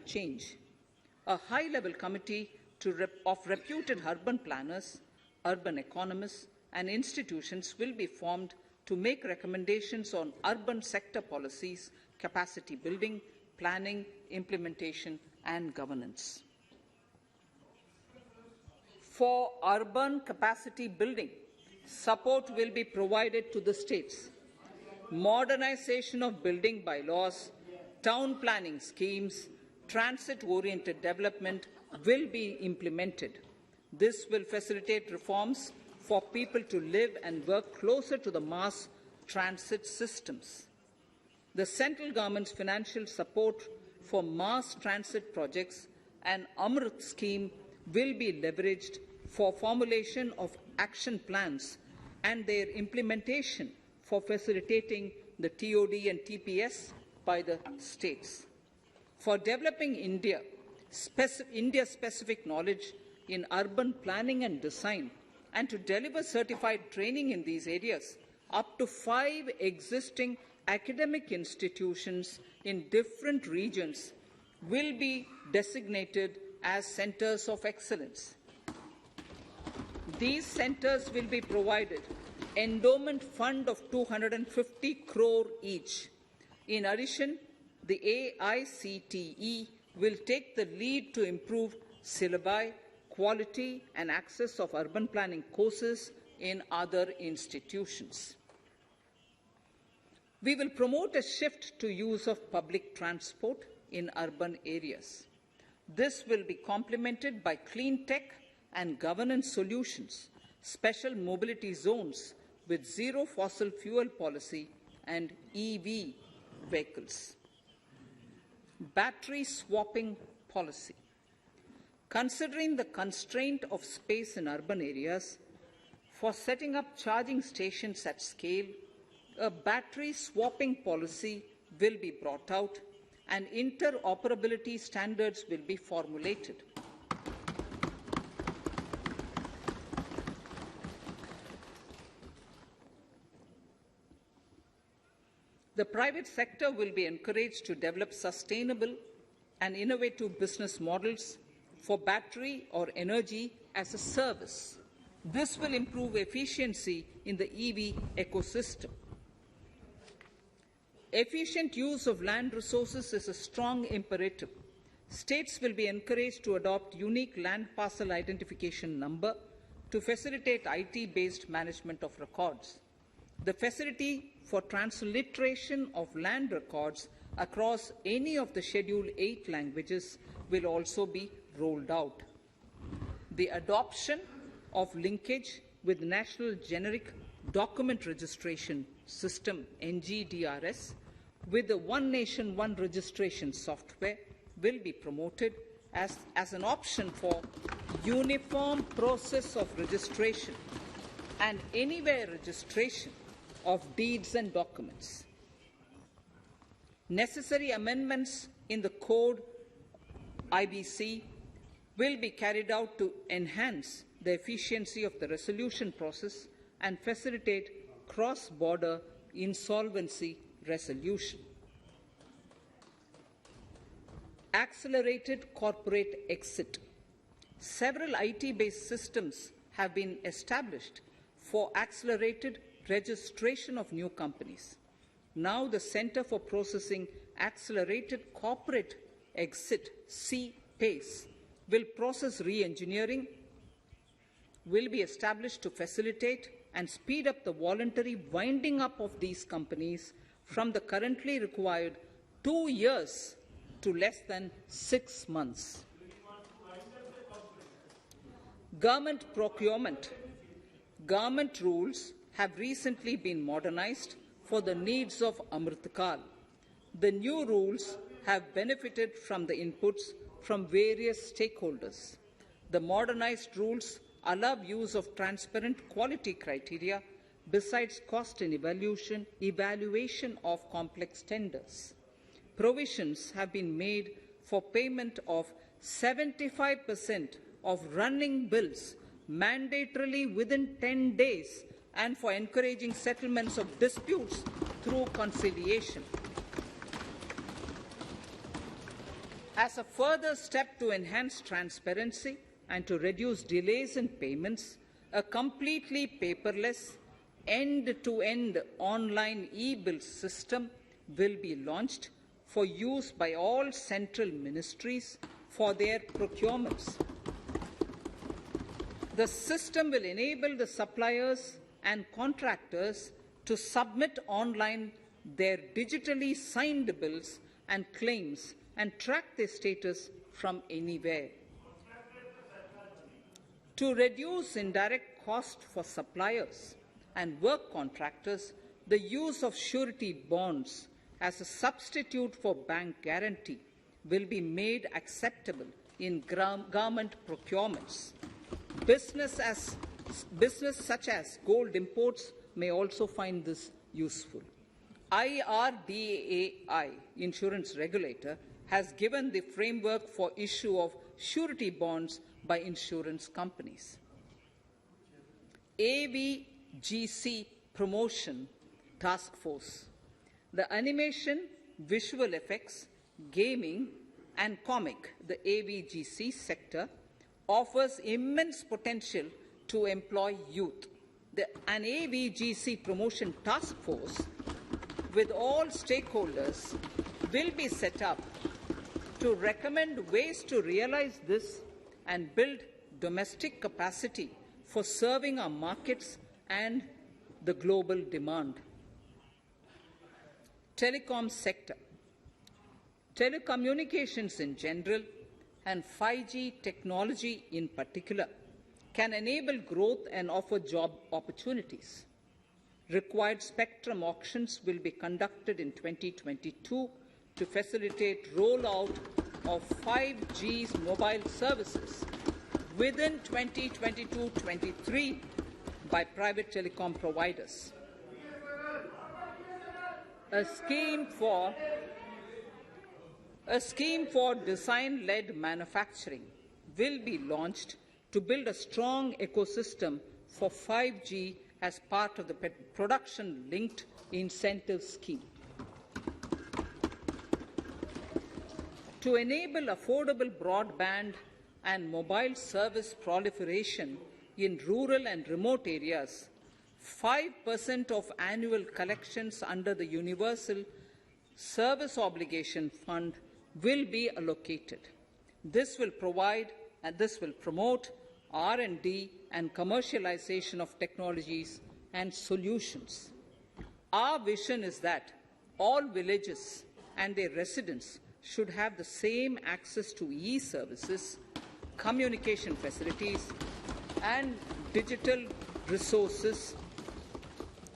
change. A high-level committee of reputed urban planners, urban economists, and institutions will be formed to make recommendations on urban sector policies, capacity building, planning, implementation, and governance. For urban capacity building, support will be provided to the states. Modernization of building bylaws, town planning schemes, transit-oriented development will be implemented. This will facilitate reforms for people to live and work closer to the mass transit systems. The central government's financial support for mass transit projects and Amrit scheme will be leveraged for formulation of action plans and their implementation for facilitating the TOD and TPS by the states. For developing India-specific knowledge in urban planning and design, and to deliver certified training in these areas, up to 5 existing academic institutions in different regions will be designated as centers of excellence. These centers will be provided endowment fund of 250 crore each. In addition, the AICTE will take the lead to improve syllabi, quality and access of urban planning courses in other institutions. We will promote a shift to use of public transport in urban areas. This will be complemented by clean tech and governance solutions, special mobility zones with zero fossil fuel policy and EV vehicles. Battery swapping policy. Considering the constraint of space in urban areas, for setting up charging stations at scale, a battery swapping policy will be brought out and interoperability standards will be formulated. The private sector will be encouraged to develop sustainable and innovative business models for battery or energy as a service. This will improve efficiency in the EV ecosystem. Efficient use of land resources is a strong imperative. States will be encouraged to adopt unique land parcel identification number to facilitate IT-based management of records. The facility for transliteration of land records across any of the Schedule 8 languages will also be rolled out. The adoption of linkage with National Generic Document Registration System (NGDRS) with the One Nation, One Registration software will be promoted as an option for uniform process of registration and anywhere registration of deeds and documents. Necessary amendments in the code IBC will be carried out to enhance the efficiency of the resolution process and facilitate cross-border insolvency resolution. Accelerated corporate exit. Several IT-based systems have been established for accelerated registration of new companies. Now the Center for Processing Accelerated Corporate Exit, CPACE, will process re-engineering, will be established to facilitate and speed up the voluntary winding up of these companies from the currently required 2 years to less than 6 months. Government procurement. Government rules have recently been modernized for the needs of Amritkal. The new rules have benefited from the inputs from various stakeholders. The modernized rules allow use of transparent quality criteria besides cost and evaluation of complex tenders. Provisions have been made for payment of 75% of running bills mandatorily within 10 days and for encouraging settlements of disputes through conciliation. As a further step to enhance transparency and to reduce delays in payments, a completely paperless, end-to-end online e-bill system will be launched for use by all central ministries for their procurements. The system will enable the suppliers and contractors to submit online their digitally signed bills and claims and track their status from anywhere. To reduce indirect cost for suppliers and work contractors, the use of surety bonds as a substitute for bank guarantee will be made acceptable in government procurements. Business such as gold imports may also find this useful. IRDAI, insurance regulator, has given the framework for issue of surety bonds by insurance companies. AVGC Promotion Task Force. The animation, visual effects, gaming and comic, the AVGC sector, offers immense potential to employ youth. An AVGC Promotion Task Force with all stakeholders will be set up to recommend ways to realize this and build domestic capacity for serving our markets and the global demand. Telecom sector. Telecommunications in general and 5G technology in particular can enable growth and offer job opportunities. Required spectrum auctions will be conducted in 2022 to facilitate rollout of 5G's mobile services within 2022-23 by private telecom providers. A scheme for design-led manufacturing will be launched to build a strong ecosystem for 5G as part of the production-linked incentive scheme. To enable affordable broadband and mobile service proliferation in rural and remote areas, 5% of annual collections under the Universal Service Obligation Fund will be allocated. This will promote R&D and commercialization of technologies and solutions. Our vision is that all villages and their residents should have the same access to e-services, communication facilities, and digital resources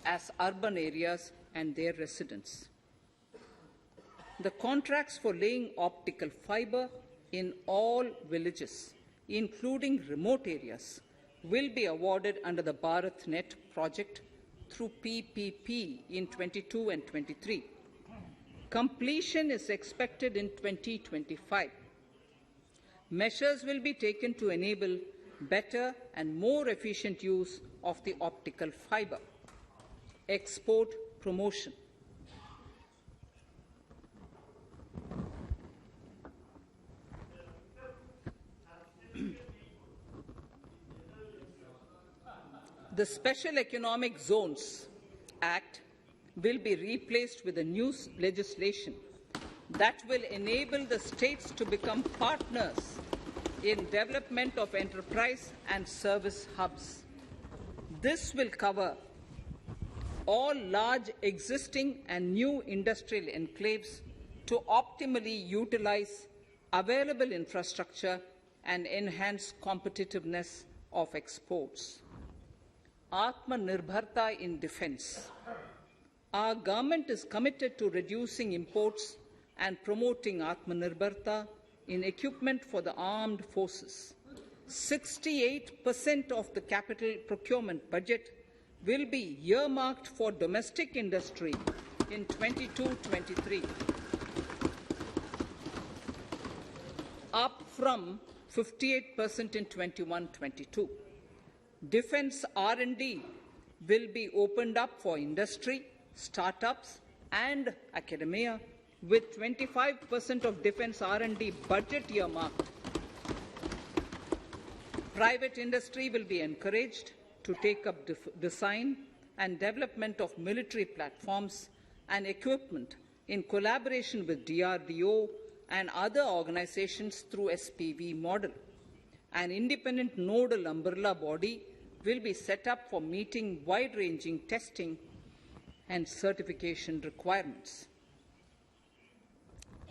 as urban areas and their residents. The contracts for laying optical fiber in all villages, including remote areas, will be awarded under the BharatNet project through PPP in 22 and 23. Completion is expected in 2025. Measures will be taken to enable better and more efficient use of the optical fiber. Export promotion. The Special Economic Zones Act will be replaced with a new legislation that will enable the states to become partners in development of enterprise and service hubs. This will cover all large existing and new industrial enclaves to optimally utilize available infrastructure and enhance competitiveness of exports. Atmanirbharta in defense. Our government is committed to reducing imports and promoting Atmanirbharta in equipment for the armed forces. 68% of the capital procurement budget will be earmarked for domestic industry in 22-23, up from 58% in 21-22. Defense R&D will be opened up for industry, startups, and academia with 25% of defence R&D budget earmarked. Private industry will be encouraged to take up design and development of military platforms and equipment in collaboration with DRDO and other organizations through SPV model. An independent nodal umbrella body will be set up for meeting wide-ranging testing and certification requirements.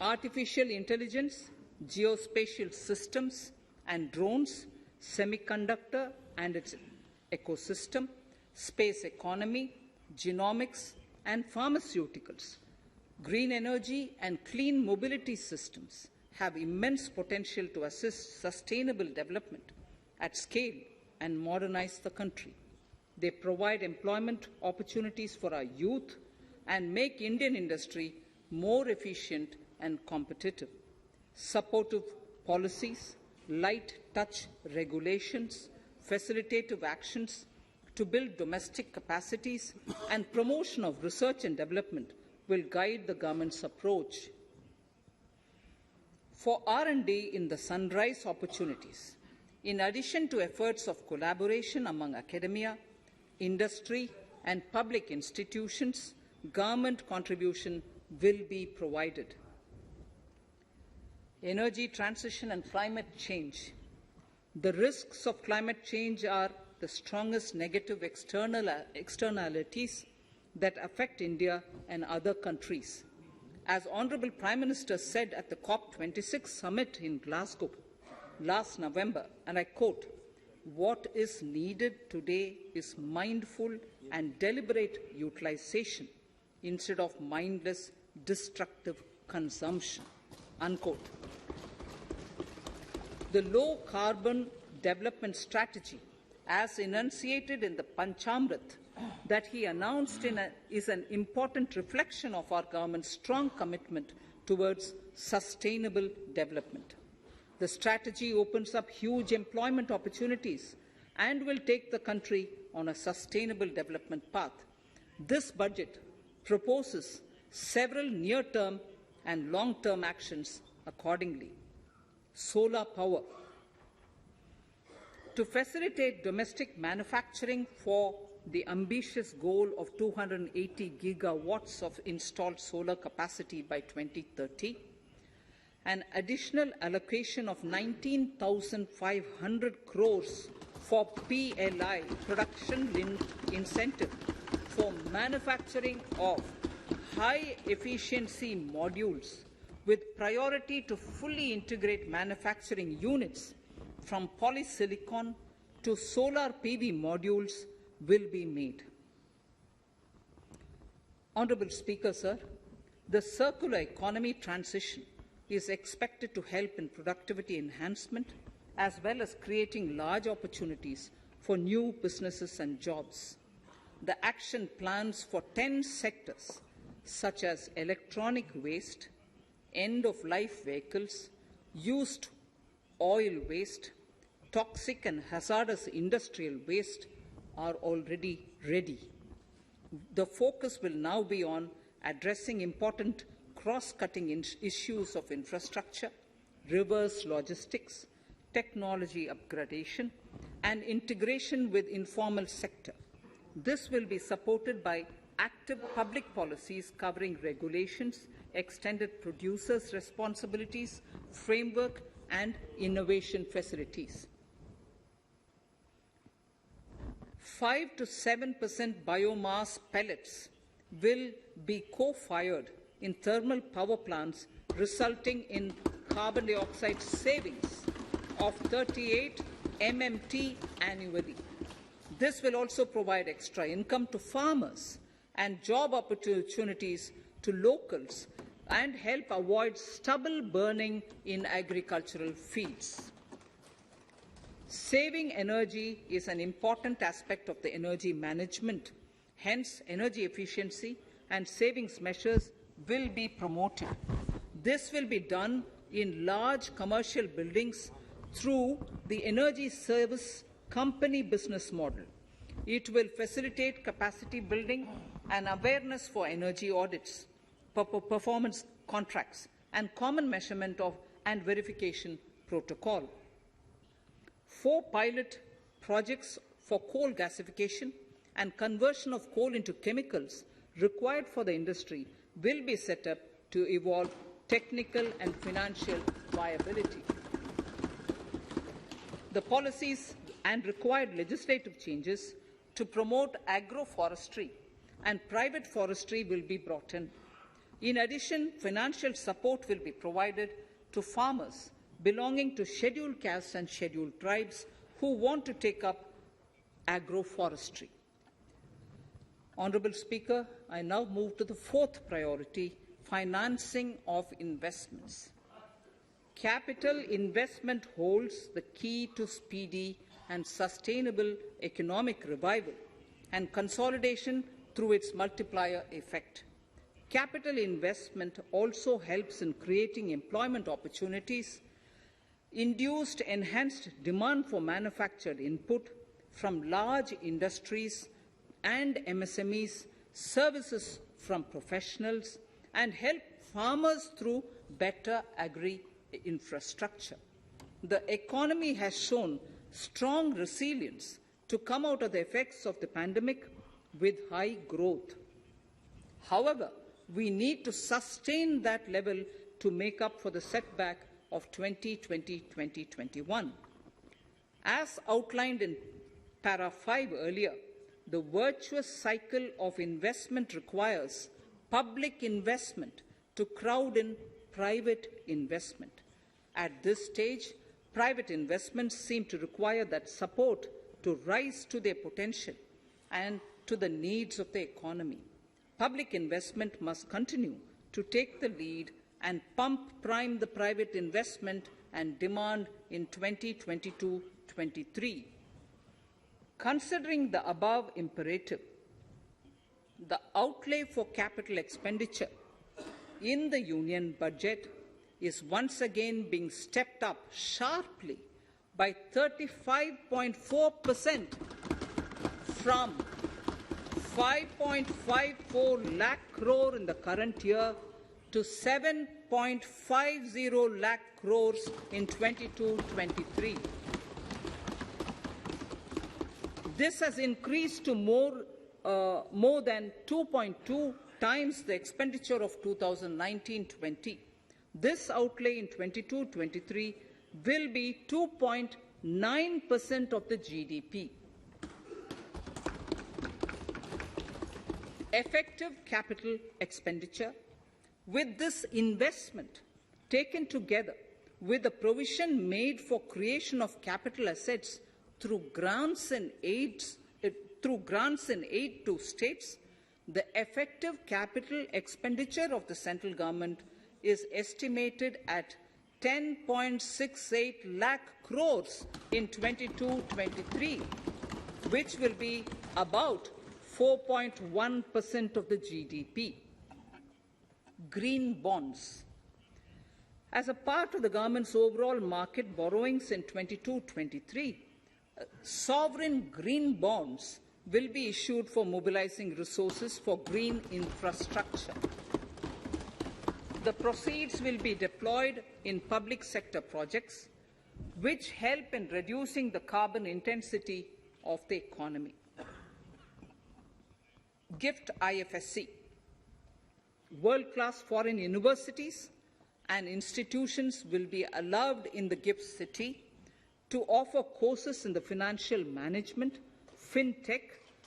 Artificial intelligence, geospatial systems and drones, semiconductor and its ecosystem, space economy, genomics and pharmaceuticals, green energy and clean mobility systems have immense potential to assist sustainable development at scale and modernize the country. They provide employment opportunities for our youth and make Indian industry more efficient and competitive. Supportive policies, light touch regulations, facilitative actions to build domestic capacities and promotion of research and development will guide the government's approach. For R&D in the sunrise opportunities, in addition to efforts of collaboration among academia, industry and public institutions, government contribution will be provided. Energy transition and climate change. The risks of climate change are the strongest negative externalities that affect India and other countries. As Honourable Prime Minister said at the COP26 summit in Glasgow last November, and I quote, "What is needed today is mindful and deliberate utilization instead of mindless, destructive consumption," unquote. The low-carbon development strategy, as enunciated in the Panchamrit that he announced is an important reflection of our government's strong commitment towards sustainable development. The strategy opens up huge employment opportunities and will take the country on a sustainable development path. This budget proposes several near-term and long-term actions accordingly. Solar power. To facilitate domestic manufacturing for the ambitious goal of 280 gigawatts of installed solar capacity by 2030, an additional allocation of 19,500 crores for PLI, production-linked incentive, for manufacturing of high-efficiency modules with priority to fully integrate manufacturing units from polysilicon to solar PV modules will be made. Honourable Speaker, sir, the circular economy transition is expected to help in productivity enhancement as well as creating large opportunities for new businesses and jobs. The action plans for 10 sectors such as electronic waste, end-of-life vehicles, used oil waste, toxic and hazardous industrial waste are already ready. The focus will now be on addressing important cross-cutting issues of infrastructure, reverse logistics, technology upgradation, and integration with informal sector. This will be supported by active public policies covering regulations, extended producers' responsibilities, framework, and innovation facilities. 5 to 7% biomass pellets will be co-fired in thermal power plants, resulting in carbon dioxide savings of 38 MMT annually. This will also provide extra income to farmers and job opportunities to locals and help avoid stubble burning in agricultural fields. Saving energy is an important aspect of the energy management. Hence, energy efficiency and savings measures will be promoted. This will be done in large commercial buildings through the energy service company business model. It will facilitate capacity building and awareness for energy audits, performance contracts and common measurement of and verification protocol. 4 pilot projects for coal gasification and conversion of coal into chemicals required for the industry will be set up to evolve technical and financial viability. The policies and required legislative changes to promote agroforestry and private forestry will be brought in. In addition, financial support will be provided to farmers belonging to scheduled castes and scheduled tribes who want to take up agroforestry. Honourable Speaker, I now move to the 4th priority, financing of investments. Capital investment holds the key to speedy and sustainable economic revival and consolidation through its multiplier effect. Capital investment also helps in creating employment opportunities, induced enhanced demand for manufactured input from large industries and MSMEs, services from professionals, and help farmers through better agri-infrastructure. The economy has shown strong resilience to come out of the effects of the pandemic with high growth. However, we need to sustain that level to make up for the setback of 2020-2021. As outlined in para 5 earlier, the virtuous cycle of investment requires public investment to crowd in private investment. At this stage, private investments seem to require that support to rise to their potential and to the needs of the economy. Public investment must continue to take the lead and prime the private investment and demand in 2022-23. Considering the above imperative, the outlay for capital expenditure in the Union budget is once again being stepped up sharply by 35.4% from 5.54 lakh crore in the current year to 7.50 lakh crores in 22-23. This has increased to more than 2.2 times the expenditure of 2019-20. This outlay in 22-23 will be 2.9% of the GDP. Effective capital expenditure, with this investment taken together with the provision made for creation of capital assets through grants and aid to states, the effective capital expenditure of the central government is estimated at 10.68 lakh crores in 22-23, which will be about 4.1% of the GDP. Green bonds. As a part of the government's overall market borrowings in 22-23, sovereign green bonds will be issued for mobilizing resources for green infrastructure. The proceeds will be deployed in public sector projects which help in reducing the carbon intensity of the economy. Gift IFSC. World-class foreign universities and institutions will be allowed in the gift city to offer courses in the financial management, fintech,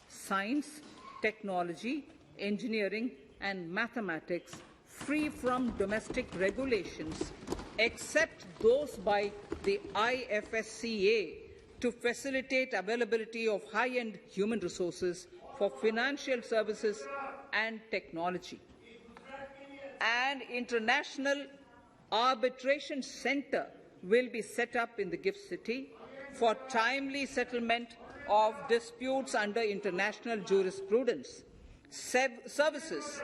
science, technology, engineering, and mathematics free from domestic regulations, except those by the IFSCA, to facilitate availability of high-end human resources for financial services and technology. An international arbitration center will be set up in the gift city for timely settlement of disputes under international jurisprudence. Services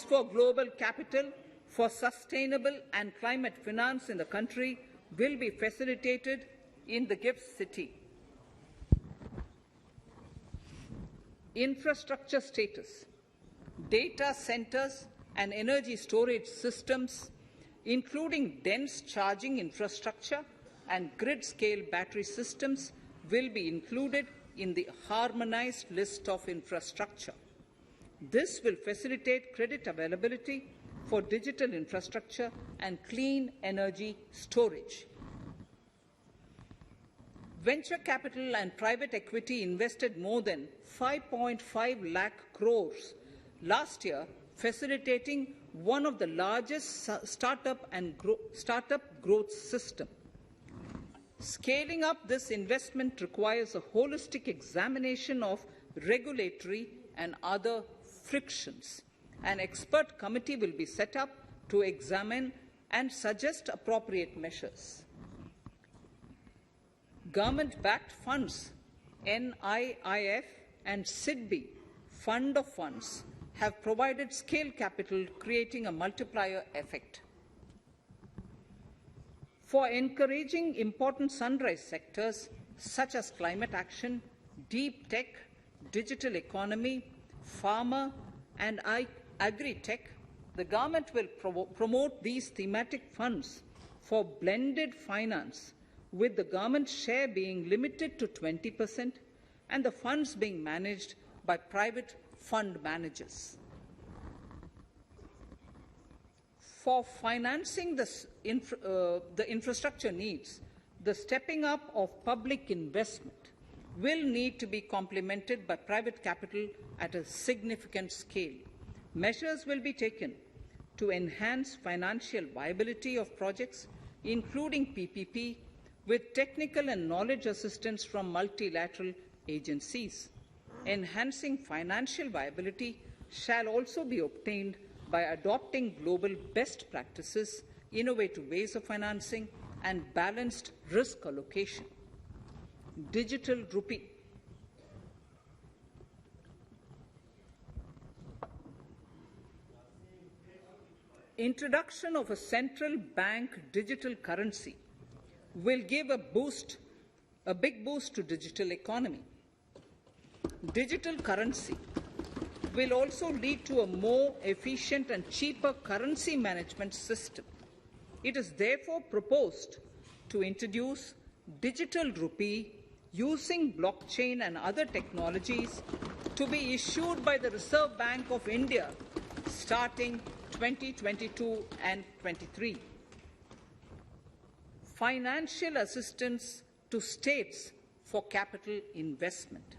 for global capital for sustainable and climate finance in the country will be facilitated in the gift city. Infrastructure status. Data centers and energy storage systems, including dense charging infrastructure and grid-scale battery systems, will be included in the harmonized list of infrastructure. This will facilitate credit availability for digital infrastructure and clean energy storage. Venture capital and private equity invested more than 5.5 lakh crores last year, facilitating one of the largest startup growth system. Scaling up this investment requires a holistic examination of regulatory and other frictions. An expert committee will be set up to examine and suggest appropriate measures. Government-backed funds, NIIF and SIDBI, Fund of Funds, have provided scale capital, creating a multiplier effect. For encouraging important sunrise sectors such as climate action, deep tech, digital economy, pharma, and agri-tech, the government will promote these thematic funds for blended finance, with the government share being limited to 20% and the funds being managed by private fund managers. For financing the infrastructure needs, the stepping up of public investment will need to be complemented by private capital at a significant scale. Measures will be taken to enhance financial viability of projects, including PPP, with technical and knowledge assistance from multilateral agencies. Enhancing financial viability shall also be obtained by adopting global best practices, innovative ways of financing, and balanced risk allocation. Digital rupee. Introduction of a central bank digital currency will give a big boost to digital economy. Digital currency will also lead to a more efficient and cheaper currency management system. It is therefore proposed to introduce digital rupee using blockchain and other technologies to be issued by the Reserve Bank of India starting 2022 and 23. Financial assistance to states for capital investment.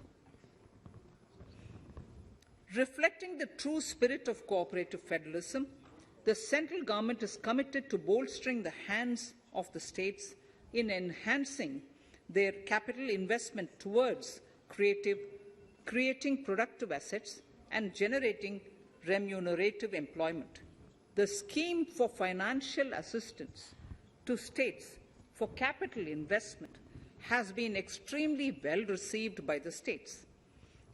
Reflecting the true spirit of cooperative federalism, the central government is committed to bolstering the hands of the states in enhancing their capital investment towards creating productive assets and generating remunerative employment. The scheme for financial assistance to states for capital investment has been extremely well received by the states.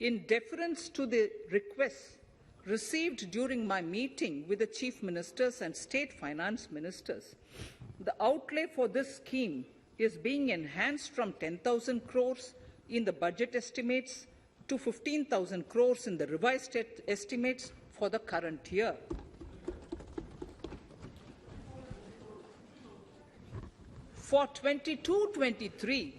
In deference to the requests received during my meeting with the chief ministers and state finance ministers, the outlay for this scheme is being enhanced from 10,000 crores in the budget estimates to 15,000 crores in the revised estimates for the current year. For 22-23,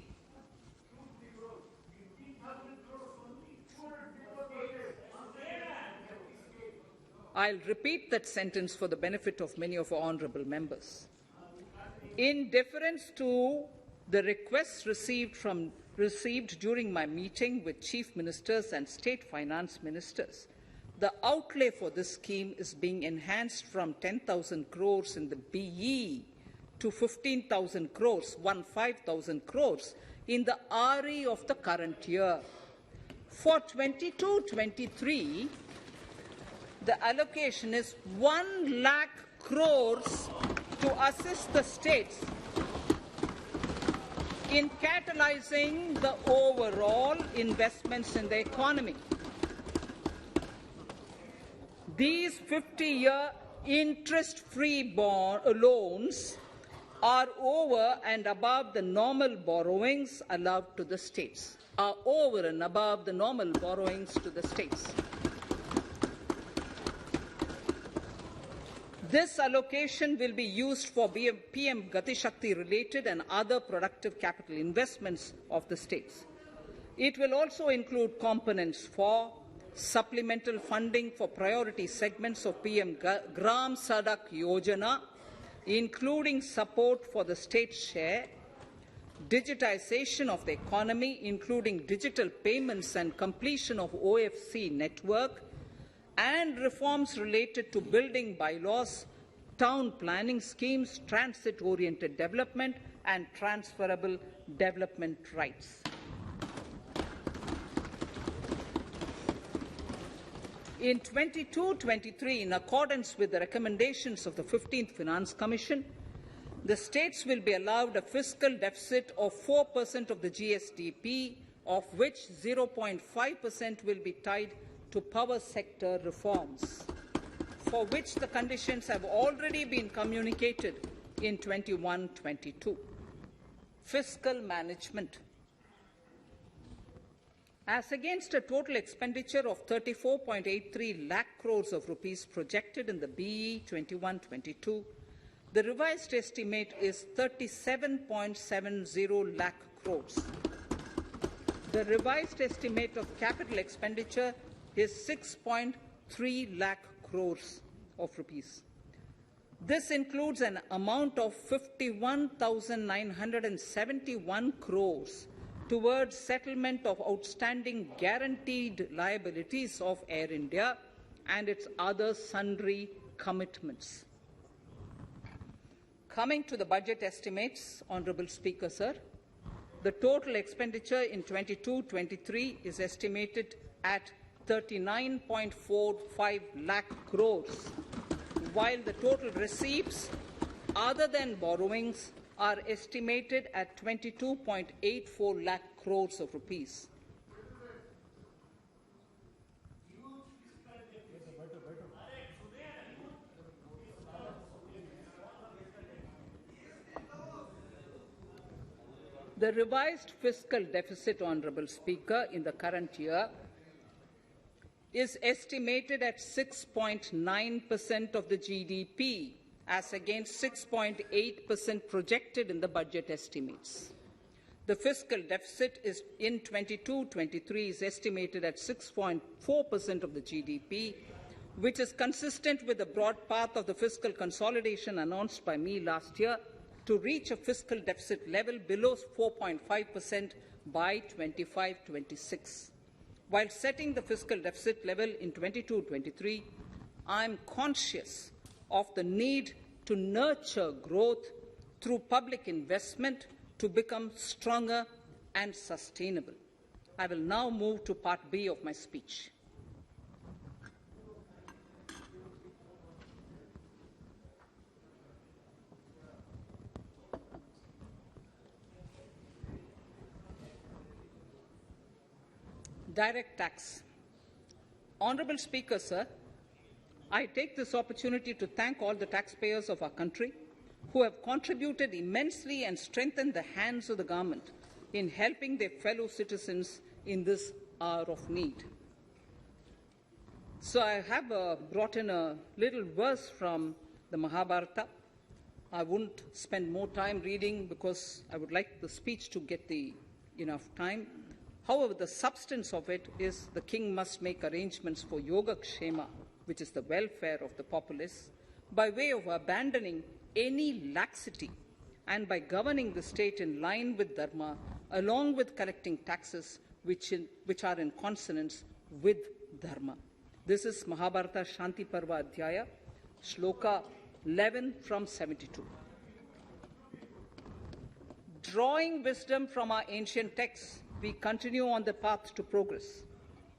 I'll repeat that sentence for the benefit of many of our honourable members. In deference to the requests received during my meeting with chief ministers and state finance ministers, the outlay for this scheme is being enhanced from 10,000 crores in the BE to 15,000 crores, 15,000 crores in the RE of the current year. For 22-23, the allocation is 1 lakh crores to assist the states in catalyzing the overall investments in the economy. These 50-year interest-free loans are over and above the normal borrowings allowed to the states, are over and above the normal borrowings to the states. This allocation will be used for PM Gati Shakti related and other productive capital investments of the states. It will also include components for supplemental funding for priority segments of PM Gram Sadak Yojana, including support for the state share, digitization of the economy, including digital payments and completion of OFC network, and reforms related to building bylaws, town planning schemes, transit-oriented development, and transferable development rights. In 22-23, in accordance with the recommendations of the 15th Finance Commission, the states will be allowed a fiscal deficit of 4% of the GSDP, of which 0.5% will be tied to power sector reforms, for which the conditions have already been communicated in 21-22. Fiscal management. As against a total expenditure of 34.83 lakh crores of rupees projected in the BE 21-22, the revised estimate is 37.70 lakh crores. The revised estimate of capital expenditure is 6.3 lakh crores of rupees. This includes an amount of 51,971 crores towards settlement of outstanding guaranteed liabilities of Air India and its other sundry commitments. Coming to the budget estimates, Honourable Speaker, sir, the total expenditure in 22-23 is estimated at 39.45 lakh crores, while the total receipts other than borrowings are estimated at 22.84 lakh crores of rupees. The revised fiscal deficit, Honourable Speaker, in the current year is estimated at 6.9% of the GDP, as against 6.8% projected in the budget estimates. The fiscal deficit is in 22-23 is estimated at 6.4% of the GDP, which is consistent with the broad path of the fiscal consolidation announced by me last year to reach a fiscal deficit level below 4.5% by 25-26. While setting the fiscal deficit level in 22-23, I am conscious of the need to nurture growth through public investment to become stronger and sustainable. I will now move to Part B of my speech. Direct tax. Honourable Speaker, sir, I take this opportunity to thank all the taxpayers of our country who have contributed immensely and strengthened the hands of the government in helping their fellow citizens in this hour of need. So I have brought in a little verse from the Mahabharata. I won't spend more time reading because I would like the speech to get enough time. However, the substance of it is the king must make arrangements for yoga kshema, which is the welfare of the populace, by way of abandoning any laxity and by governing the state in line with dharma, along with collecting taxes which are in consonance with dharma. This is Mahabharata Shanti Parva Adhyaya, Shloka 11 from 72. Drawing wisdom from our ancient texts, we continue on the path to progress.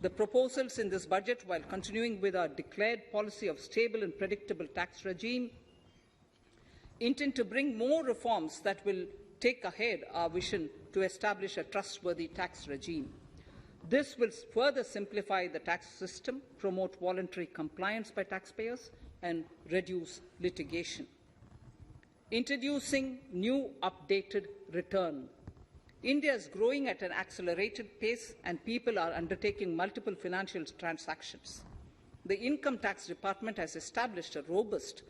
The proposals in this budget, while continuing with our declared policy of stable and predictable tax regime, intend to bring more reforms that will take ahead our vision to establish a trustworthy tax regime. This will further simplify the tax system, promote voluntary compliance by taxpayers, and reduce litigation. Introducing new updated return. India is growing at an accelerated pace and people are undertaking multiple financial transactions. The Income Tax Department has established a robust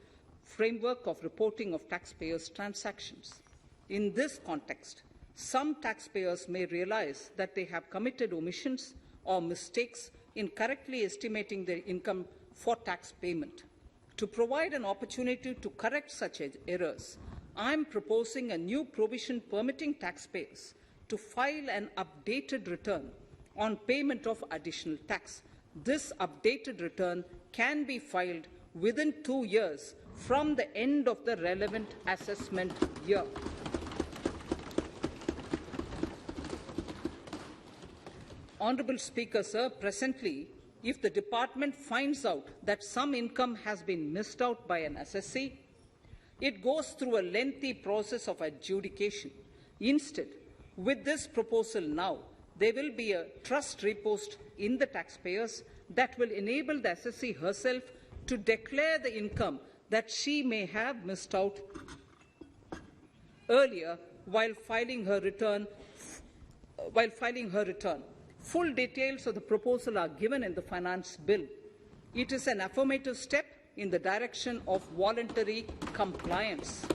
framework of reporting of taxpayers' transactions. In this context, some taxpayers may realize that they have committed omissions or mistakes in correctly estimating their income for tax payment. To provide an opportunity to correct such errors, I am proposing a new provision permitting taxpayers to file an updated return on payment of additional tax. This updated return can be filed within 2 years from the end of the relevant assessment year. Honourable Speaker, sir, presently, if the department finds out that some income has been missed out by an assessee, it goes through a lengthy process of adjudication. Instead, with this proposal now, there will be a trust repost in the taxpayers that will enable the assessee herself to declare the income that she may have missed out earlier while filing her return. Full details of the proposal are given in the Finance Bill. It is an affirmative step in the direction of voluntary compliance.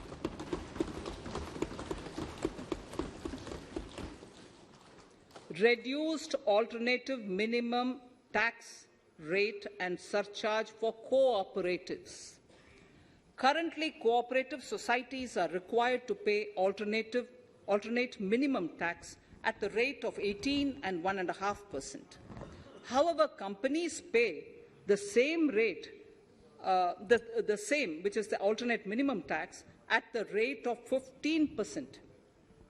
Reduced alternative minimum tax rate and surcharge for cooperatives. Currently, cooperative societies are required to pay alternate minimum tax at the rate of 18 and 1.5%. However, companies pay the same rate, which is the alternate minimum tax, at the rate of 15%.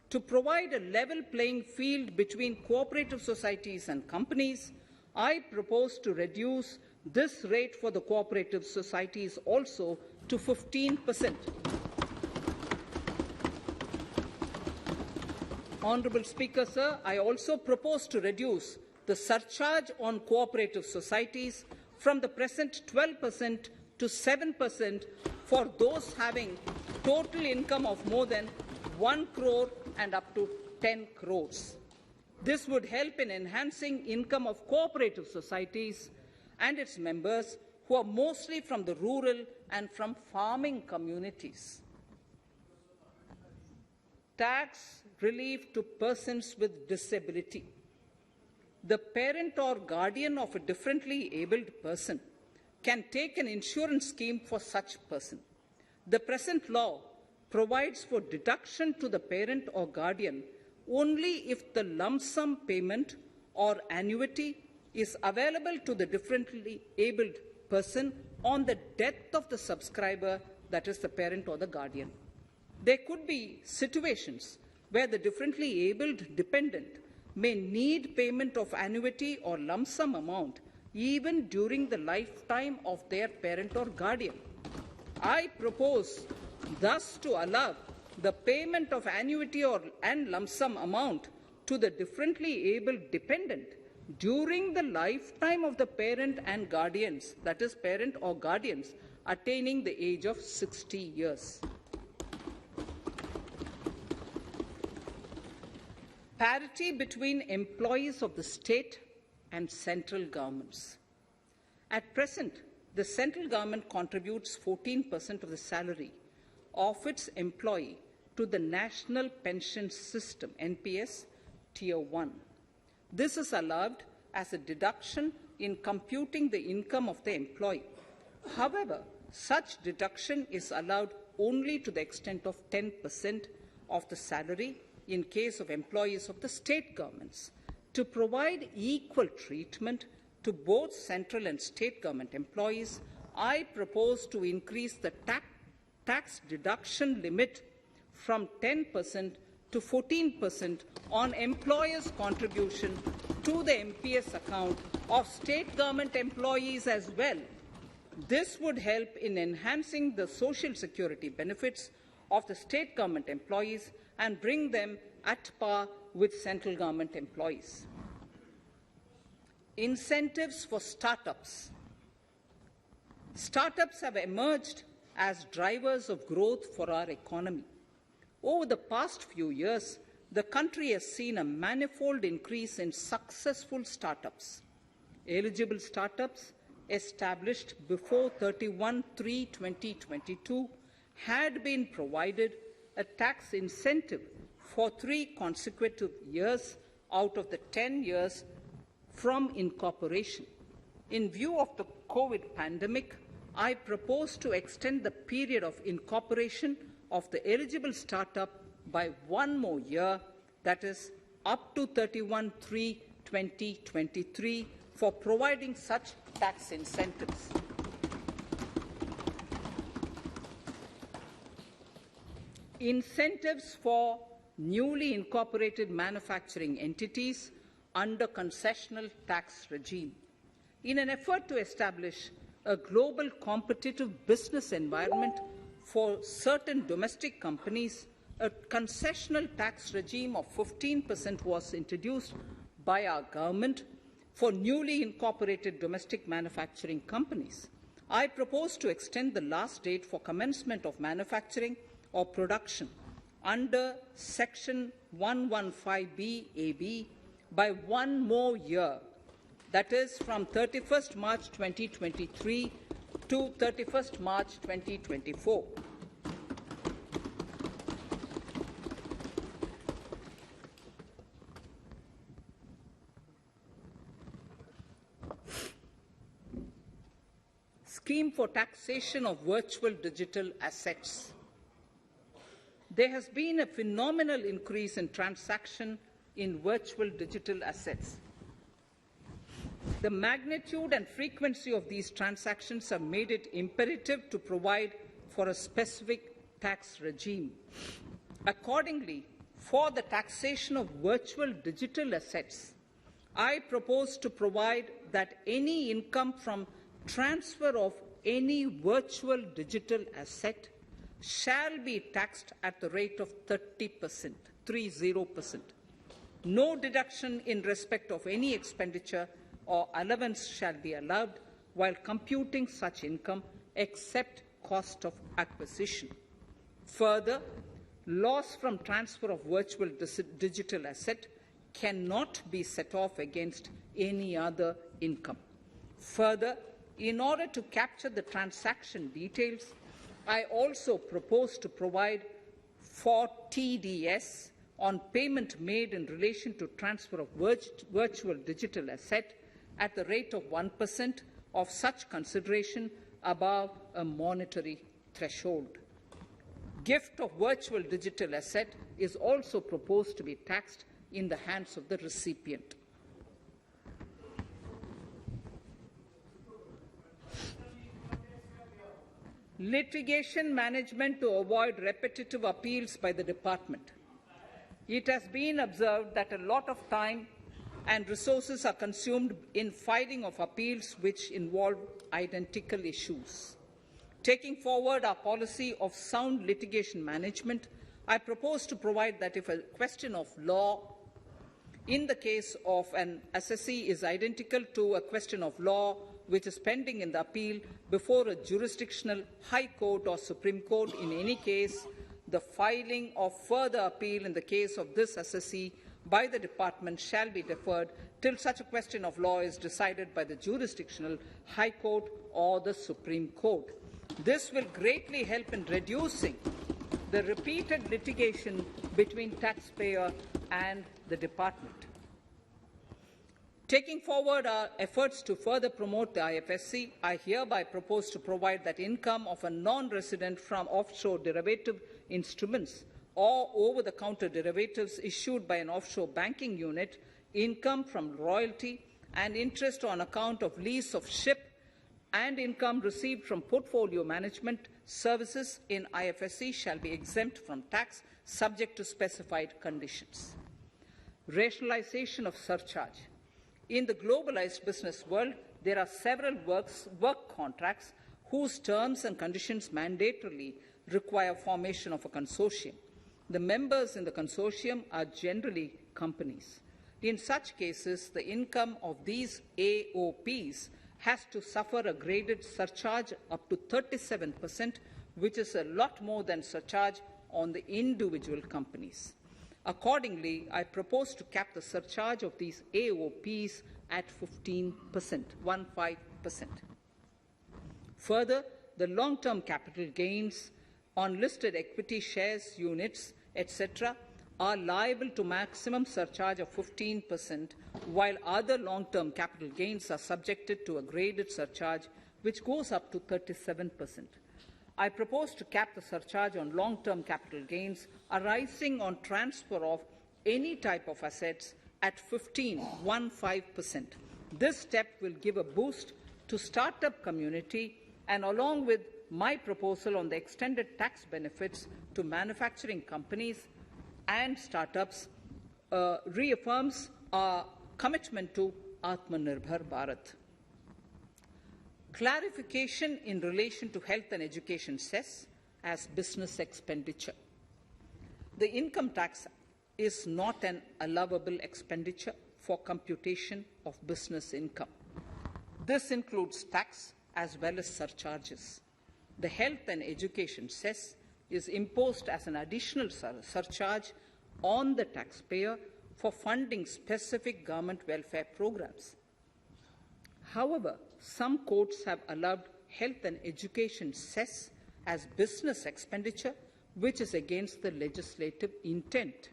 To provide a level playing field between cooperative societies and companies, I propose to reduce this rate for the cooperative societies also to 15%. Honourable Speaker, sir, I also propose to reduce the surcharge on cooperative societies from the present 12% to 7% for those having total income of more than 1 crore and up to 10 crores. This would help in enhancing income of cooperative societies and its members who are mostly from the rural and from farming communities. Tax relief to persons with disability. The parent or guardian of a differently abled person can take an insurance scheme for such person. The present law provides for deduction to the parent or guardian only if the lump sum payment or annuity is available to the differently abled person on the death of the subscriber, that is the parent or the guardian. There could be situations where the differently abled dependent may need payment of annuity or lump sum amount even during the lifetime of their parent or guardian. I propose thus to allow the payment of annuity and lump sum amount to the differently abled dependent during the lifetime of the parent and guardians, that is parent or guardians, attaining the age of 60 years. Parity between employees of the state and central governments. At present, the central government contributes 14% of the salary of its employee to the National Pension System, NPS, Tier 1. This is allowed as a deduction in computing the income of the employee. However, such deduction is allowed only to the extent of 10% of the salary in case of employees of the state governments. To provide equal treatment to both central and state government employees, I propose to increase the tax deduction limit from 10% to 14% on employers' contribution to the MPS account of state government employees as well. This would help in enhancing the social security benefits of the state government employees and bring them at par with central government employees. Incentives for startups. Startups have emerged as drivers of growth for our economy. Over the past few years, the country has seen a manifold increase in successful startups. Eligible startups established before 31/3/2022 had been provided a tax incentive for 3 consecutive years out of the 10 years from incorporation. In view of the COVID pandemic, I propose to extend the period of incorporation of the eligible startup by 1 more year, that is, up to 31/3/2023, for providing such tax incentives. Incentives for newly incorporated manufacturing entities under concessional tax regime. In an effort to establish a global competitive business environment for certain domestic companies, a concessional tax regime of 15% was introduced by our government for newly incorporated domestic manufacturing companies. I propose to extend the last date for commencement of manufacturing or production under Section 115B(ab) by 1 more year, that is, from 31st March 2023 to 31st March 2024. Scheme for taxation of virtual digital assets. There has been a phenomenal increase in transaction in virtual digital assets. The magnitude and frequency of these transactions have made it imperative to provide for a specific tax regime. Accordingly, for the taxation of virtual digital assets, I propose to provide that any income from transfer of any virtual digital asset shall be taxed at the rate of 30%, 30%. No deduction in respect of any expenditure or allowance shall be allowed while computing such income except cost of acquisition. Further, loss from transfer of virtual digital asset cannot be set off against any other income. Further, in order to capture the transaction details, I also propose to provide for TDS on payment made in relation to transfer of virtual digital asset at the rate of 1% of such consideration above a monetary threshold. Gift of virtual digital asset is also proposed to be taxed in the hands of the recipient. Litigation management to avoid repetitive appeals by the department. It has been observed that a lot of time and resources are consumed in filing of appeals which involve identical issues. Taking forward our policy of sound litigation management, I propose to provide that if a question of law in the case of an assessee is identical to a question of law which is pending in the appeal before a jurisdictional high court or Supreme Court, in any case, the filing of further appeal in the case of this assessee by the department shall be deferred till such a question of law is decided by the jurisdictional high court or the Supreme Court. This will greatly help in reducing the repeated litigation between taxpayer and the department. Taking forward our efforts to further promote the IFSC, I hereby propose to provide that income of a non-resident from offshore derivative instruments or over-the-counter derivatives issued by an offshore banking unit, income from royalty and interest on account of lease of ship, and income received from portfolio management services in IFSC shall be exempt from tax subject to specified conditions. Rationalization of surcharge. In the globalized business world, there are several work contracts whose terms and conditions mandatorily require formation of a consortium. The members in the consortium are generally companies. In such cases, the income of these AOPs has to suffer a graded surcharge up to 37%, which is a lot more than surcharge on the individual companies. Accordingly, I propose to cap the surcharge of these AOPs at 15%, 15%. Further, the long-term capital gains on listed equity shares, units, etc., are liable to maximum surcharge of 15%, while other long-term capital gains are subjected to a graded surcharge which goes up to 37%. I propose to cap the surcharge on long-term capital gains arising on transfer of any type of assets at 15%. This step will give a boost to startup community, and along with my proposal on the extended tax benefits to manufacturing companies and startups, reaffirms our commitment to Atmanirbhar Bharat. Clarification in relation to health and education cess as business expenditure. The income tax is not an allowable expenditure for computation of business income. This includes tax as well as surcharges. The health and education cess is imposed as an additional surcharge on the taxpayer for funding specific government welfare programs. However, some courts have allowed health and education cess as business expenditure, which is against the legislative intent.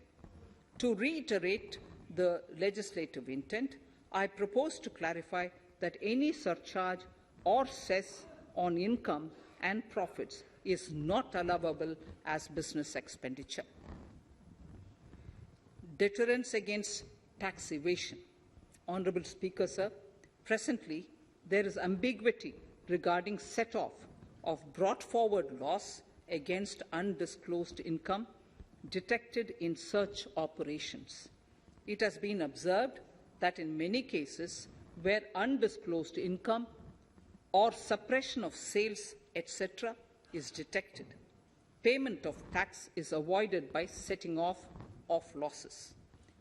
To reiterate the legislative intent, I propose to clarify that any surcharge or cess on income and profits is not allowable as business expenditure. Deterrence against tax evasion. Honourable Speaker, sir, presently there is ambiguity regarding set-off of brought forward loss against undisclosed income detected in search operations. It has been observed that in many cases where undisclosed income or suppression of sales, etc., is detected, payment of tax is avoided by setting off of losses.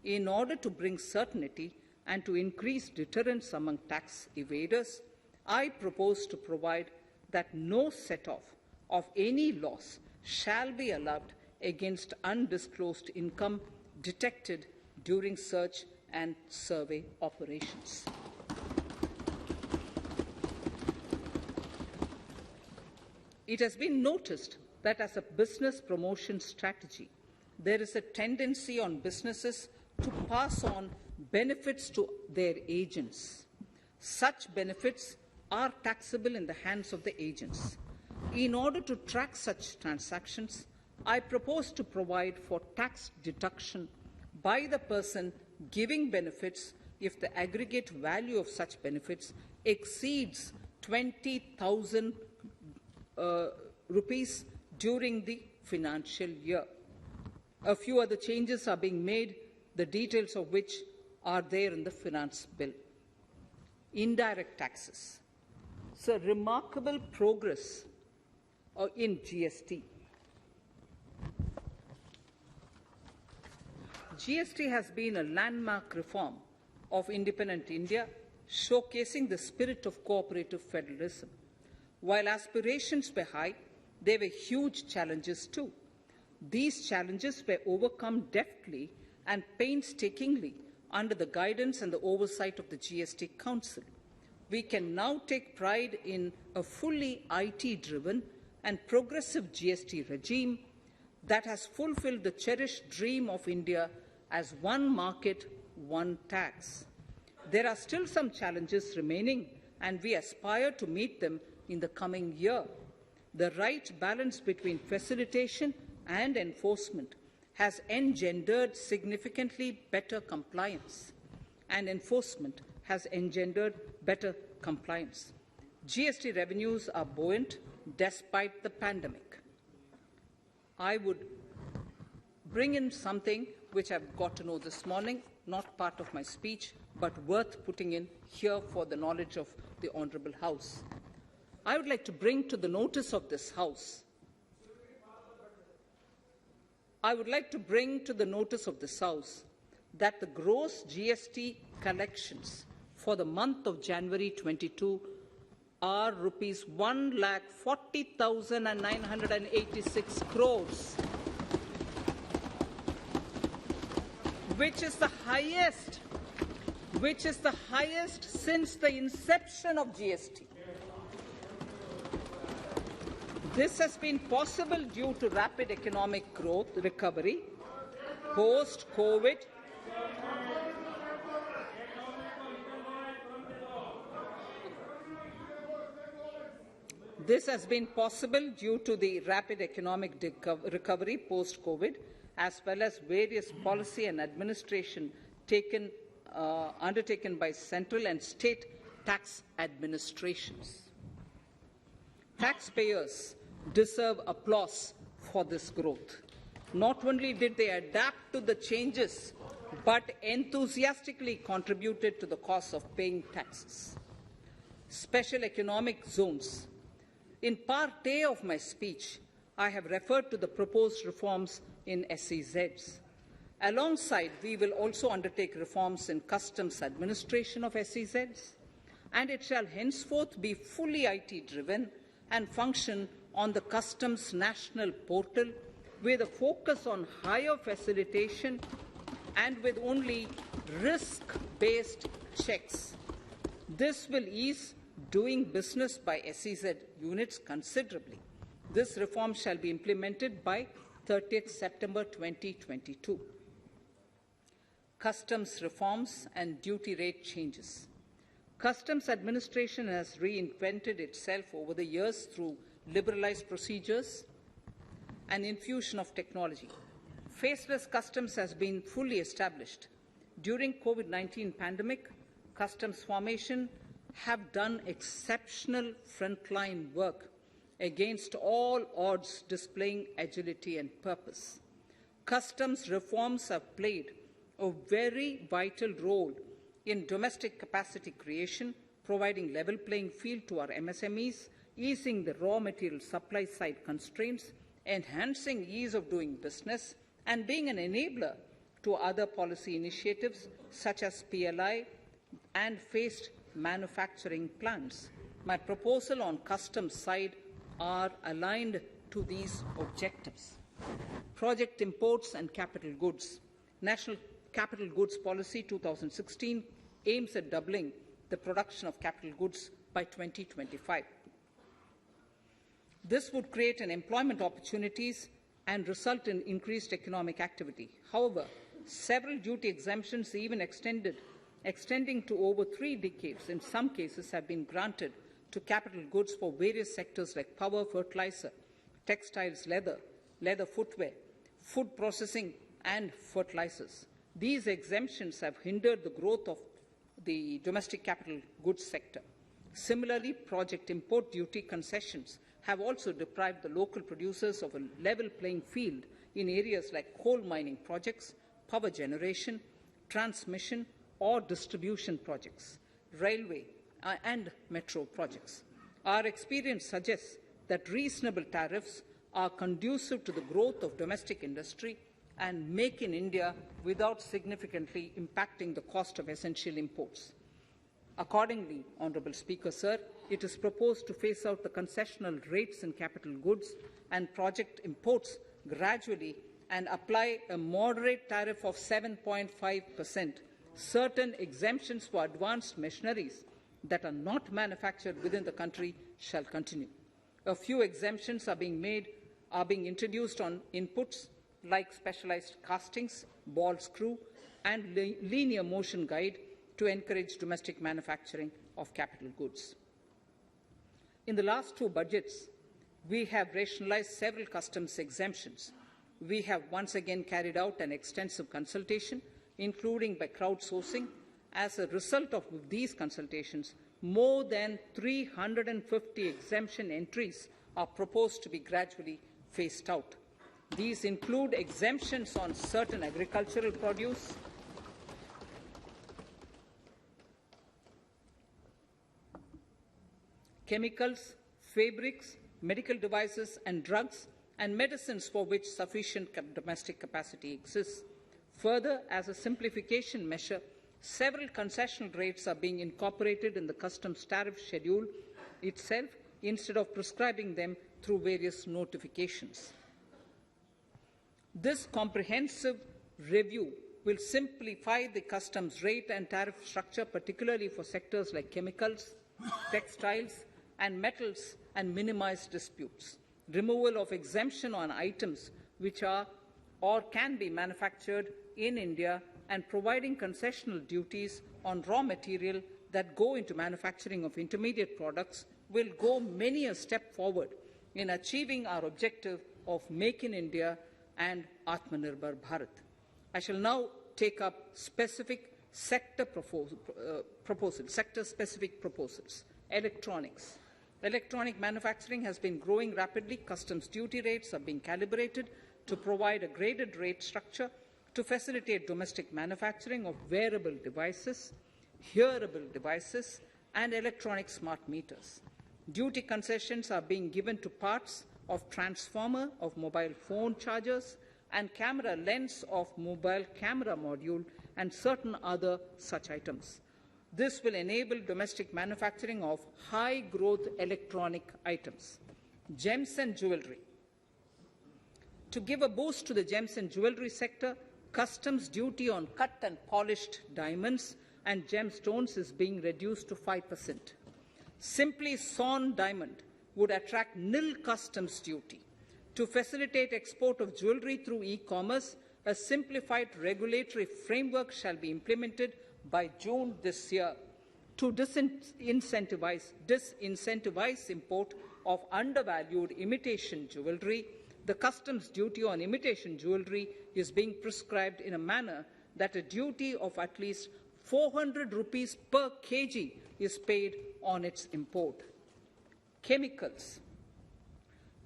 In order to bring certainty and to increase deterrence among tax evaders, I propose to provide that no set-off of any loss shall be allowed against undisclosed income detected during search and survey operations. It has been noticed that as a business promotion strategy, there is a tendency on businesses to pass on benefits to their agents. Such benefits are taxable in the hands of the agents. In order to track such transactions, I propose to provide for tax deduction by the person giving benefits if the aggregate value of such benefits exceeds 20,000 rupees during the financial year. A few other changes are being made, the details of which are there in the finance bill. Indirect taxes. So, remarkable progress in GST. GST has been a landmark reform of independent India, showcasing the spirit of cooperative federalism. While aspirations were high, there were huge challenges too. These challenges were overcome deftly and painstakingly under the guidance and the oversight of the GST Council. We can now take pride in a fully IT-driven and progressive GST regime that has fulfilled the cherished dream of India as one market, one tax. There are still some challenges remaining, and we aspire to meet them in the coming year. The right balance between facilitation and enforcement has engendered significantly better compliance, and enforcement has engendered better compliance. GST revenues are buoyant despite the pandemic. I would bring in something which I've got to know this morning, not part of my speech, but worth putting in here for the knowledge of the Honourable House. I would like to bring to the notice of this House that the gross GST collections for the month of January 22 are rupees 1,40,986 crores, which is the highest since the inception of GST. This has been possible due to rapid economic growth, recovery, post-COVID. This has been possible due to the rapid economic recovery post-COVID, as well as various policy and administration undertaken by central and state tax administrations. Taxpayers deserve applause for this growth. Not only did they adapt to the changes, but enthusiastically contributed to the cost of paying taxes. Special economic zones. In Part A of my speech, I have referred to the proposed reforms in SEZs. Alongside, we will also undertake reforms in customs administration of SEZs, and it shall henceforth be fully IT-driven and function on the customs national portal with a focus on higher facilitation and with only risk-based checks. This will ease doing business by SEZ units considerably. This reform shall be implemented by 30th September 2022. Customs reforms and duty rate changes. Customs administration has reinvented itself over the years through liberalized procedures and infusion of technology. Faceless customs has been fully established. During COVID-19 pandemic, customs formation have done exceptional frontline work against all odds, displaying agility and purpose. Customs reforms have played a very vital role in domestic capacity creation, providing level playing field to our MSMEs, easing the raw material supply side constraints, enhancing ease of doing business, and being an enabler to other policy initiatives such as PLI and phased manufacturing plans. My proposal on customs side are aligned to these objectives. Project imports and capital goods. National Capital Goods Policy 2016 aims at doubling the production of capital goods by 2025. This would create employment opportunities and result in increased economic activity. However, several duty exemptions, even extending to over 3 decades, in some cases have been granted to capital goods for various sectors like power, fertilizer, textiles, leather footwear, food processing, and fertilizers. These exemptions have hindered the growth of the domestic capital goods sector. Similarly, project import duty concessions have also deprived the local producers of a level playing field in areas like coal mining projects, power generation, transmission, or distribution projects, railway and metro projects. Our experience suggests that reasonable tariffs are conducive to the growth of domestic industry and make in India without significantly impacting the cost of essential imports. Accordingly, Honourable Speaker, Sir, it is proposed to phase out the concessional rates in capital goods and project imports gradually and apply a moderate tariff of 7.5%. Certain exemptions for advanced machineries that are not manufactured within the country shall continue. A few exemptions are being introduced on inputs like specialized castings, ball screw, and linear motion guide to encourage domestic manufacturing of capital goods. In the last 2 budgets, we have rationalized several customs exemptions. We have once again carried out an extensive consultation, including by crowdsourcing. As a result of these consultations, more than 350 exemption entries are proposed to be gradually phased out. These include exemptions on certain agricultural produce, chemicals, fabrics, medical devices and drugs, and medicines for which sufficient domestic capacity exists. Further, as a simplification measure, several concessional rates are being incorporated in the customs tariff schedule itself instead of prescribing them through various notifications. This comprehensive review will simplify the customs rate and tariff structure, particularly for sectors like chemicals, textiles, and metals, and minimize disputes. removal of exemption on items which are or can be manufactured in India, and providing concessional duties on raw material that go into manufacturing of intermediate products will go many a step forward in achieving our objective of Make in India and Atmanirbhar Bharat. I shall now take up specific sector-specific proposals. Electronics. Electronic manufacturing has been growing rapidly. Customs duty rates are being calibrated to provide a graded rate structure to facilitate domestic manufacturing of wearable devices, hearable devices, and electronic smart meters. Duty concessions are being given to parts of transformer of mobile phone chargers and camera lens of mobile camera module and certain other such items. This will enable domestic manufacturing of high-growth electronic items. Gems and jewellery. To give a boost to the gems and jewellery sector, customs duty on cut and polished diamonds and gemstones is being reduced to 5%. Simply sawn diamond would attract nil customs duty. To facilitate export of jewellery through e-commerce, a simplified regulatory framework shall be implemented by June this year. To disincentivize import of undervalued imitation jewellery, the customs duty on imitation jewellery is being prescribed in a manner that a duty of at least 400 rupees per kg is paid on its import. Chemicals.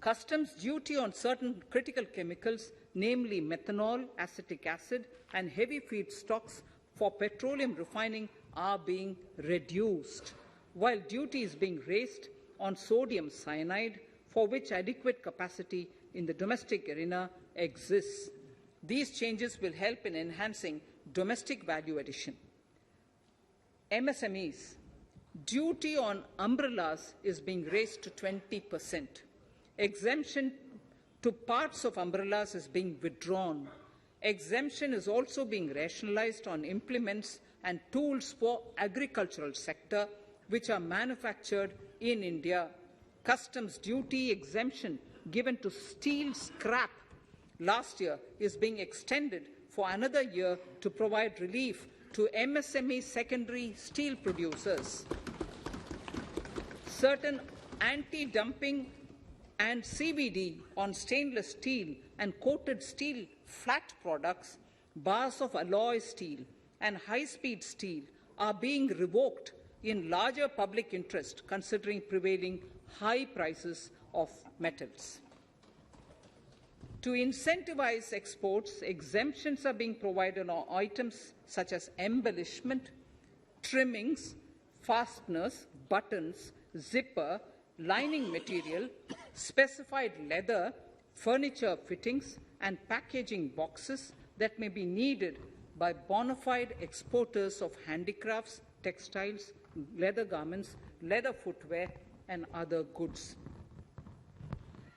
Customs duty on certain critical chemicals, namely methanol, acetic acid, and heavy feedstocks for petroleum refining, are being reduced, while duty is being raised on sodium cyanide, for which adequate capacity in the domestic arena exists. These changes will help in enhancing domestic value addition. MSMEs. Duty on umbrellas is being raised to 20%. Exemption to parts of umbrellas is being withdrawn. Exemption is also being rationalized on implements and tools for agricultural sector which are manufactured in India. Customs duty exemption given to steel scrap last year is being extended for another year to provide relief to MSME secondary steel producers. Certain anti-dumping and CVD on stainless steel and coated steel flat products, bars of alloy steel and high-speed steel are being revoked in larger public interest considering prevailing high prices of metals. To incentivize exports, exemptions are being provided on items such as embellishment, trimmings, fasteners, buttons, zipper, lining material, specified leather, furniture fittings, and packaging boxes that may be needed by bona fide exporters of handicrafts, textiles, leather garments, leather footwear, and other goods.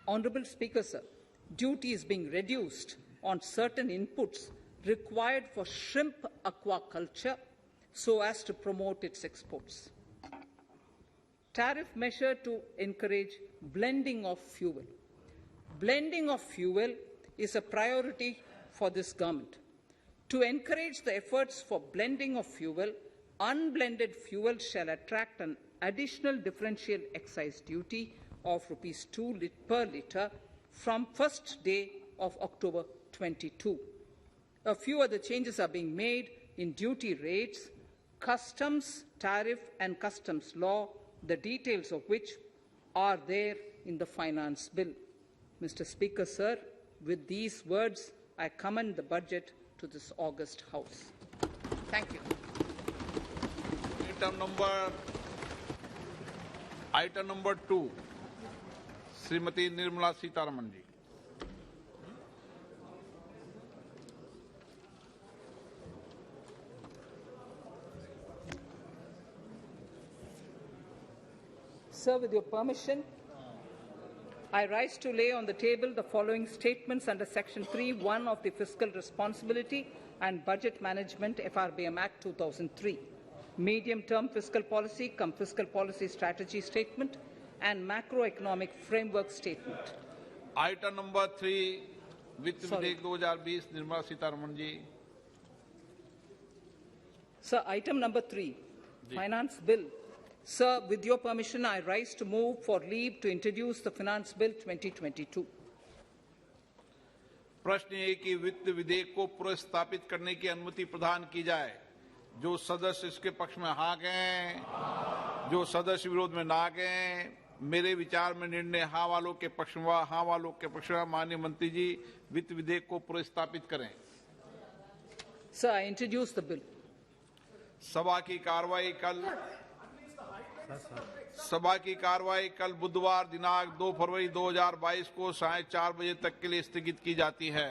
Honourable Speaker, sir, duty is being reduced on certain inputs required for shrimp aquaculture so as to promote its exports. Tariff measure to encourage blending of fuel. Blending of fuel is a priority for this government. To encourage the efforts for blending of fuel, unblended fuel shall attract an additional differential excise duty of Rs 2 per litre from first day of October 22. A few other changes are being made in duty rates, customs, tariff and customs law, the details of which are there in the Finance Bill. Mr. Speaker, sir, with these words, I commend the budget to this august House. Thank you. Item number 2, Srimati Nirmala Sitharaman ji. Sir, with your permission, I rise to lay on the table the following statements under Section 3(1) of the Fiscal Responsibility and Budget Management FRBM Act 2003, Medium-Term Fiscal Policy cum Fiscal Policy Strategy Statement and Macroeconomic Framework Statement. Item number 3 वित्त विधेयक 2020 Nirmala Sitharaman ji. Sir, item number 3, Finance Bill. Sir, with your permission, I rise to move for leave to introduce the Finance Bill 2022. प्रश्न ये कि वित्त विधेयक को पुनर्स्थापित करने की अनुमति प्रदान की जाए। जो सदस्य इसके पक्ष में हाँ कहें, जो सदस्य विरोध में ना कहें। मेरे विचार में निर्णय हाँ वालों के पक्ष में, हाँ वालों के पक्ष में। माननीय मंत्री जी, वित्त विधेयक को पुनर्स्थापित करें। Sir, I introduce the bill. सभा की कार्रवाई कल बुधवार दिनांक 2 फरवरी 2022 को 4:30 बजे तक के लिए स्थगित की जाती है।